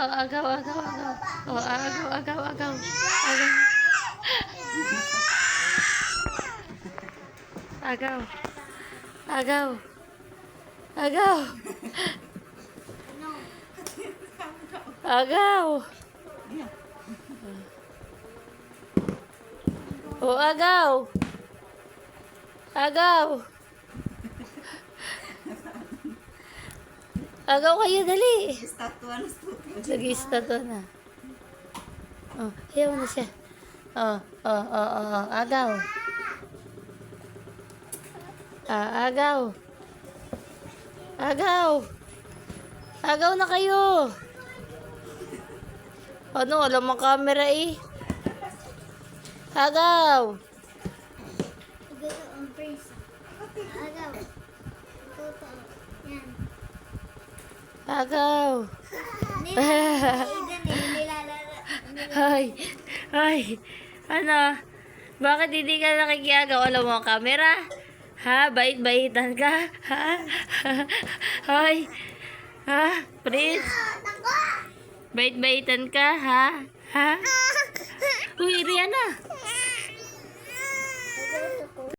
Oh, agaw, agaw, agaw. Oh, agaw, agaw, agaw. Agaw. Agaw. Agaw. Agaw. Oh, agaw. Agaw. Agaw kayo, dali. Nag-istatwa na. Oh, ayaw na siya. Oh, agaw. Agaw. Agaw. Agaw na kayo. Ano, alam ang camera eh. Agaw. Agaw. Yan. Agaw. Ay, ay, ano? Bakit hindi ka nakikiagaw? Alam mo ang camera? Ha? Bait-baitan ka? Ha? Ay, ha? Prince? Bait-baitan ka? Ha? Ha? Uy, Rihanna.